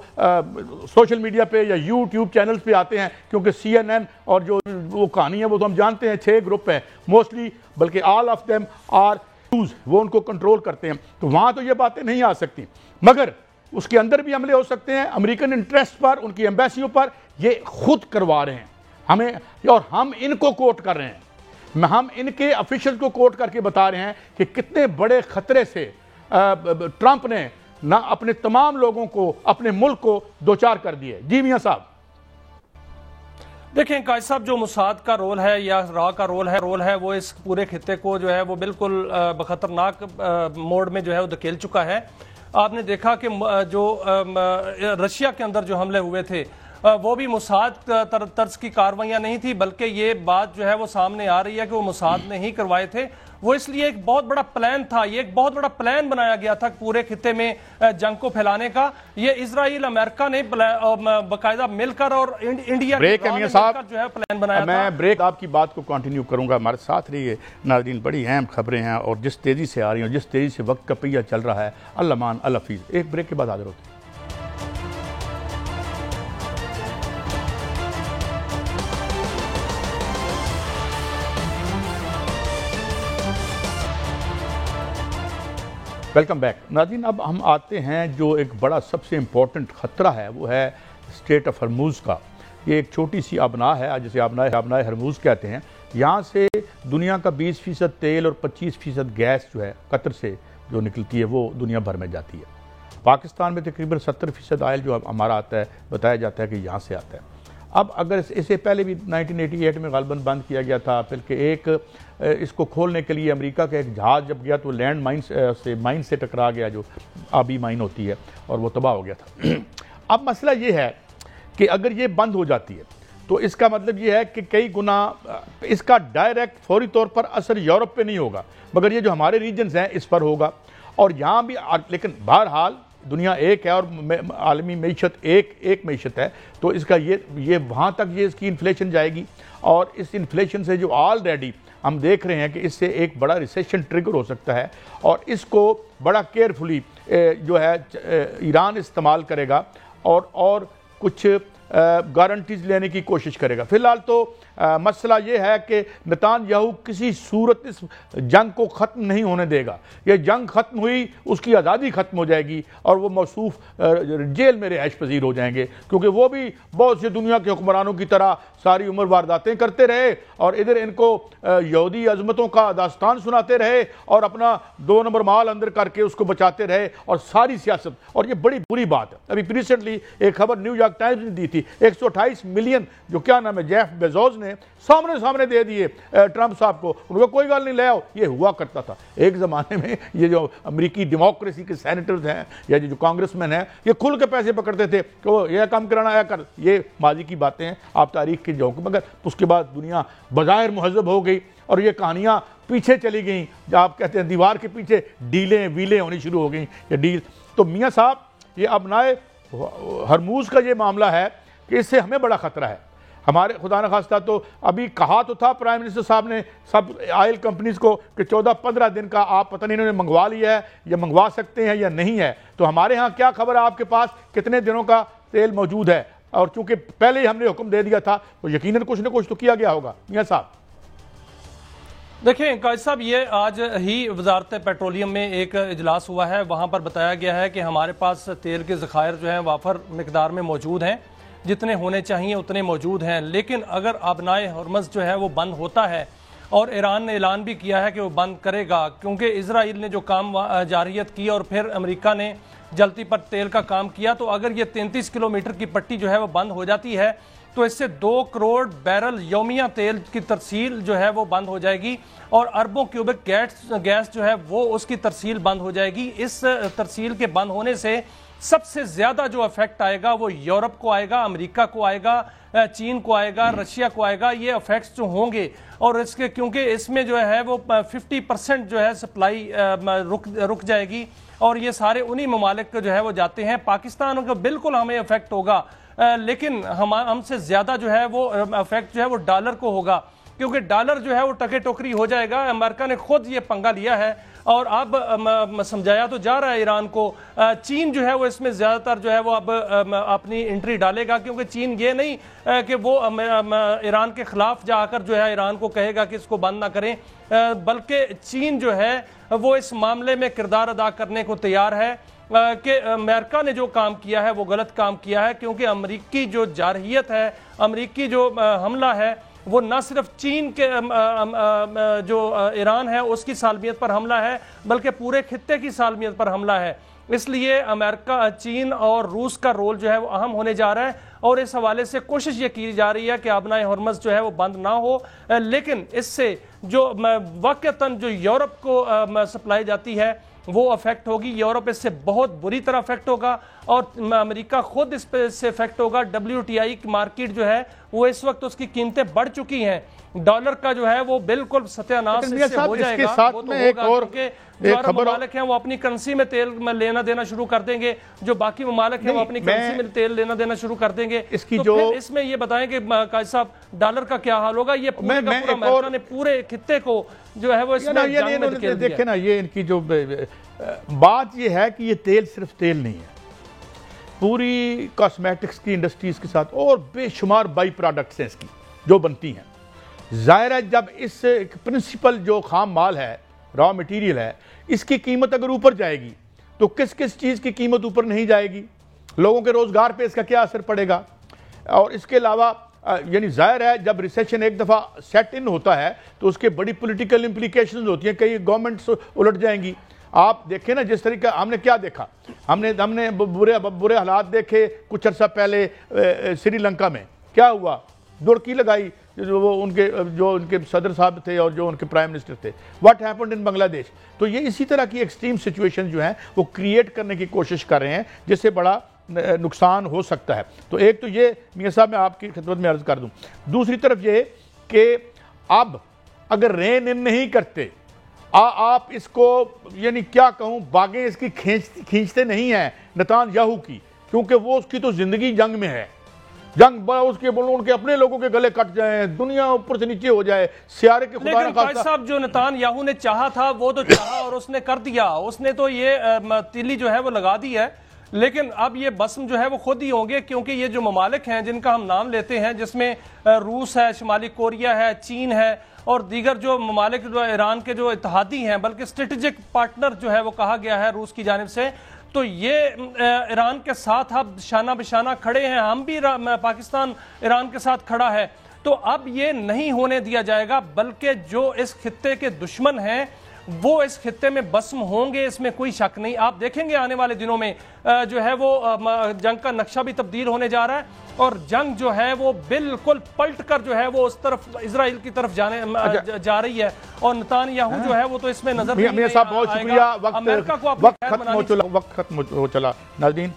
سوشل میڈیا پہ یا یوٹیوب چینلز پہ آتے ہیں، کیونکہ سی این این اور جو وہ کہانی ہے وہ تو ہم جانتے ہیں 6 گروپ ہیں موسٹلی، بلکہ all of them are news, وہ ان کو کنٹرول کرتے ہیں، تو وہاں تو یہ باتیں نہیں آ سکتی، مگر اس کے اندر بھی حملے ہو سکتے ہیں امریکن انٹرسٹ پر، ان کی ایمبیسیوں پر، یہ خود کروا رہے ہیں ہمیں، اور ہم ان کو کوٹ کر رہے ہیں، ہم ان کے افیشل کو کوٹ کر کے بتا رہے ہیں کہ کتنے بڑے خطرے سے ٹرمپ نے نہ اپنے تمام لوگوں کو، اپنے ملک کو دوچار کر دیے۔ جی میاں صاحب دیکھیں قائد صاحب، جو موساد کا رول ہے یا را کا رول ہے وہ اس پورے خطے کو جو ہے وہ بالکل بخطرناک موڈ میں جو ہے وہ دھکیل چکا ہے۔ آپ نے دیکھا کہ جو رشیا کے اندر جو حملے ہوئے تھے وہ بھی موساد طرز کی کاروائیاں نہیں تھی، بلکہ یہ بات جو ہے وہ سامنے آ رہی ہے کہ وہ موساد نے ہی کروائے تھے، وہ اس لیے ایک بہت بڑا پلان تھا، یہ ایک بہت بڑا پلان بنایا گیا تھا پورے خطے میں جنگ کو پھیلانے کا۔ یہ اسرائیل امریکہ نے باقاعدہ مل کر اور انڈیا نے جو ہے پلان بنایا تھا۔ میں بریک آپ کی بات کو کنٹینیو کروں گا، ہمارے ساتھ رہیے ناظرین، بڑی اہم خبریں ہیں اور جس تیزی سے آ رہی ہیں، جس تیزی سے وقت کا پہیہ چل رہا ہے، اللہ مان اللہ حفیظ۔ ایک بریک کے بعد حاضر ہوتے ہیں۔ ویلکم بیک ناظرین، اب ہم آتے ہیں جو ایک بڑا سب سے امپورٹنٹ خطرہ ہے، وہ ہے اسٹریٹ آف ہرموز کا۔ یہ ایک چھوٹی سی آبناء ہے جسے آبناء ہرموز کہتے ہیں، یہاں سے دنیا کا 20% تیل اور 25% گیس جو ہے قطر سے جو نکلتی ہے وہ دنیا بھر میں جاتی ہے۔ پاکستان میں تقریباً 70% آئل جو ہمارا آتا ہے، بتایا جاتا ہے کہ یہاں سے آتا ہے۔ اب اگر اسے پہلے بھی 1988 میں غالباً بند کیا گیا تھا، پھر کہ ایک اس کو کھولنے کے لیے امریکہ کا ایک جہاز جب گیا تو لینڈ مائن سے ٹکرا گیا، جو آبی مائن ہوتی ہے، اور وہ تباہ ہو گیا تھا۔ اب مسئلہ یہ ہے کہ اگر یہ بند ہو جاتی ہے تو اس کا مطلب یہ ہے کہ کئی گنا اس کا ڈائریکٹ فوری طور پر اثر یورپ پہ نہیں ہوگا، مگر یہ جو ہمارے ریجنز ہیں اس پر ہوگا، اور یہاں بھی، لیکن بہرحال دنیا ایک ہے اور عالمی معیشت ایک معیشت ہے، تو اس کا یہ وہاں تک یہ اس کی انفلیشن جائے گی، اور اس انفلیشن سے جو آلریڈی ہم دیکھ رہے ہیں کہ اس سے ایک بڑا ریسیشن ٹریگر ہو سکتا ہے، اور اس کو بڑا کیئرفلی جو ہے ایران استعمال کرے گا اور کچھ گارنٹیز لینے کی کوشش کرے گا۔ فی الحال تو مسئلہ یہ ہے کہ نتانیاہو کسی صورت اس جنگ کو ختم نہیں ہونے دے گا۔ یہ جنگ ختم ہوئی، اس کی آزادی ختم ہو جائے گی، اور وہ موصوف جیل میں رہائش پذیر ہو جائیں گے، کیونکہ وہ بھی بہت سے دنیا کے حکمرانوں کی طرح ساری عمر وارداتیں کرتے رہے، اور ادھر ان کو یہودی عظمتوں کا داستان سناتے رہے، اور اپنا 2 نمبر مال اندر کر کے اس کو بچاتے رہے، اور ساری سیاست، اور یہ بڑی بری بات ہے۔ ابھی ریسنٹلی ایک خبر نیو یارک ٹائمز نے دی تھی، 128 ملین جو کیا نام ہے جیف بیزوز نے سامنے دے دیے ٹرمپ صاحب کو، ان کو کوئی گل نہیں لے آؤ۔ یہ ہوا کرتا تھا ایک زمانے میں، یہ جو امریکی ڈیموکریسی کے سینیٹرز ہیں یا جو کانگریس مین ہیں، یہ کھل کے پیسے پکڑتے تھے کہ وہ یہ کام کرانا آیا کر، یہ ماضی کی باتیں ہیں، آپ تاریخ کی جاؤ، مگر اس کے بعد دنیا بظاہر مہذب ہو گئی، اور یہ کہانیاں پیچھے چلی گئیں، جو آپ کہتے ہیں دیوار کے پیچھے ڈیلیں ویلیں ہونی شروع ہو گئیں، یہ ڈیل۔ تو میاں صاحب، یہ ابنائے ہرموز کا یہ معاملہ ہے کہ اس سے ہمیں بڑا خطرہ ہے۔ ہمارے خدا نخواستہ تو ابھی کہا تو تھا پرائم منسٹر صاحب نے سب آئل کمپنیز کو کہ 14-15 دن کا آپ پتہ نہیں انہوں نے منگوا لیا ہے یا منگوا سکتے ہیں یا نہیں ہے، تو ہمارے ہاں کیا خبر ہے آپ کے پاس کتنے دنوں کا تیل موجود ہے؟ اور چونکہ پہلے ہی ہم نے حکم دے دیا تھا تو یقیناً کچھ نہ کچھ تو کیا گیا ہوگا۔ میاں صاحب دیکھیں قائد صاحب، یہ آج ہی وزارت پیٹرولیم میں ایک اجلاس ہوا ہے، وہاں پر بتایا گیا ہے کہ ہمارے پاس تیل کے ذخائر جو ہیں وافر مقدار میں موجود ہیں، جتنے ہونے چاہیے اتنے موجود ہیں، لیکن اگر آبنائے ہرمز جو ہے وہ بند ہوتا ہے، اور ایران نے اعلان بھی کیا ہے کہ وہ بند کرے گا، کیونکہ اسرائیل نے جو کام جارحیت کی اور پھر امریکہ نے جلتی پر تیل کا کام کیا، تو اگر یہ 33 کلومیٹر کی پٹی جو ہے وہ بند ہو جاتی ہے تو اس سے 2 کروڑ بیرل یومیہ تیل کی ترسیل جو ہے وہ بند ہو جائے گی، اور اربوں کیوبک گیس جو ہے وہ اس کی ترسیل بند ہو جائے گی۔ اس ترسیل کے بند ہونے سے سب سے زیادہ جو افیکٹ آئے گا وہ یورپ کو آئے گا، امریکہ کو آئے گا، چین کو آئے گا، رشیا کو آئے گا۔ یہ افیکٹس جو ہوں گے، اور اس کے کیونکہ اس میں جو ہے وہ 50% جو ہے سپلائی رک جائے گی، اور یہ سارے انہی ممالک جو ہے وہ جاتے ہیں۔ پاکستان کا بالکل ہمیں افیکٹ ہوگا، لیکن ہم سے زیادہ جو ہے وہ افیکٹ جو ہے وہ ڈالر کو ہوگا، کیونکہ ڈالر جو ہے وہ ٹکے ٹوکری ہو جائے گا۔ امریکہ نے خود یہ پنگا لیا ہے، اور اب سمجھایا تو جا رہا ہے ایران کو۔ چین جو ہے وہ اس میں زیادہ تر جو ہے وہ اب اپنی انٹری ڈالے گا، کیونکہ چین یہ نہیں کہ وہ ایران کے خلاف جا کر جو ہے ایران کو کہے گا کہ اس کو بند نہ کریں، بلکہ چین جو ہے وہ اس معاملے میں کردار ادا کرنے کو تیار ہے کہ امریکہ نے جو کام کیا ہے وہ غلط کام کیا ہے، کیونکہ امریکی جو جارحیت ہے، امریکی جو حملہ ہے، وہ نہ صرف چین کے جو ایران ہے اس کی سالمیت پر حملہ ہے، بلکہ پورے خطے کی سالمیت پر حملہ ہے۔ اس لیے امریکہ، چین اور روس کا رول جو ہے وہ اہم ہونے جا رہا ہے، اور اس حوالے سے کوشش یہ کی جا رہی ہے کہ آبنائے ہرمز جو ہے وہ بند نہ ہو، لیکن اس سے جو واقعتاً جو یورپ کو سپلائی جاتی ہے وہ افیکٹ ہوگی۔ یورپ اس سے بہت بری طرح افیکٹ ہوگا، اور امریکہ خود اس پہ سے افیکٹ ہوگا۔ WTI کی مارکیٹ جو ہے وہ اس وقت اس کی قیمتیں بڑھ چکی ہیں، ڈالر کا جو ہے وہ بالکل ستیہ ناش اس سے ہو جائے گا۔ وہ تو ہوگا کیونکہ جو عرب ممالک ہیں وہ اپنی کرنسی میں تیل میں لینا دینا شروع کر دیں گے، جو باقی ممالک ہیں وہ اپنی کرنسی میں تیل لینا دینا شروع کر دیں گے۔ تو پھر اس میں یہ بتائیں کہ قائد صاحب ڈالر کا کیا حال ہوگا؟ یہ پورے کا پورا امریکہ نے پورے خطے کو جو ہے وہ اس میں جنگ میں دھکیل دیا۔ دیکھیں نا، یہ ان کی جو بات یہ ہے کہ یہ تیل صرف تیل نہیں ہے، پوری کاسمیٹکس کی انڈسٹریز کے ساتھ اور بے شمار بائی پروڈکٹس ہیں اس کی جو بنتی ہیں۔ ظاہر ہے جب اس پرنسپل جو خام مال ہے، را مٹیریل ہے، اس کی قیمت اگر اوپر جائے گی تو کس چیز کی قیمت اوپر نہیں جائے گی؟ لوگوں کے روزگار پہ اس کا کیا اثر پڑے گا؟ اور اس کے علاوہ یعنی ظاہر ہے جب ریسیشن ایک دفعہ سیٹ ان ہوتا ہے تو اس کے بڑی پولیٹیکل امپلیکیشنز ہوتی ہیں، کئی گورنمنٹس الٹ جائیں گی۔ آپ دیکھیں نا جس طریقہ ہم نے کیا دیکھا، ہم نے برے حالات دیکھے کچھ عرصہ پہلے سری لنکا میں کیا ہوا، دڑکی لگائی جو ان کے صدر صاحب تھے اور جو ان کے پرائم منسٹر تھے۔ واٹ ہیپنڈ ان بنگلہ دیش؟ تو یہ اسی طرح کی ایکسٹریم سچویشن جو ہیں وہ کریٹ کرنے کی کوشش کر رہے ہیں، جس سے بڑا نقصان ہو سکتا ہے۔ تو ایک تو یہ میاں صاحب میں آپ کی خدمت میں عرض کر دوں، دوسری طرف یہ کہ اب اگر رین ان نہیں کرتے، آپ اس کو یعنی کیا کہوں، باغیں اس کی کھینچتے نہیں ہیں نتان یاہو کی، کیونکہ وہ اس کی تو زندگی جنگ میں ہے، جنگ بڑا اس کے ان کے اپنے لوگوں کے گلے کٹ جائیں، دنیا اوپر سے نیچے ہو جائے، سیارے کے خدا لیکن قائد صاحب جو نتان یاہو نے چاہا تھا وہ تو چاہا اور اس نے کر دیا، اس نے تو یہ تیلی جو ہے وہ لگا دی ہے، لیکن اب یہ بسم جو ہے وہ خود ہی ہوں گے، کیونکہ یہ جو ممالک ہیں جن کا ہم نام لیتے ہیں، جس میں روس ہے، شمالی کوریا ہے، چین ہے، اور دیگر جو ممالک جو ایران کے جو اتحادی ہیں، بلکہ اسٹریٹجک پارٹنر جو ہے وہ کہا گیا ہے روس کی جانب سے، تو یہ ایران کے ساتھ اب شانہ بشانہ کھڑے ہیں، ہم بھی پاکستان ایران کے ساتھ کھڑا ہے۔ تو اب یہ نہیں ہونے دیا جائے گا، بلکہ جو اس خطے کے دشمن ہیں وہ اس خطے میں بسم ہوں گے، اس میں کوئی شک نہیں۔ آپ دیکھیں گے آنے والے دنوں میں جو ہے وہ جنگ کا نقشہ بھی تبدیل ہونے جا رہا ہے، اور جنگ جو ہے وہ بالکل پلٹ کر جو ہے وہ اس طرف اسرائیل کی طرف جا رہی ہے، اور نتان یاہو جو ہے وہ تو اس میں نظر نہیں آئے گا۔ میاں صاحب بہت شکریہ، امریکہ کو وقت ختم ہو چلا۔ ناظرین،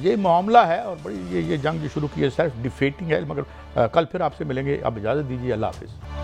یہ معاملہ ہے اور بڑی یہ جنگ جو شروع کی ہے سیلف ڈیفیٹنگ ہے، مگر کل پھر آپ سے ملیں گے، اب اجازت دیجیے، اللہ حافظ۔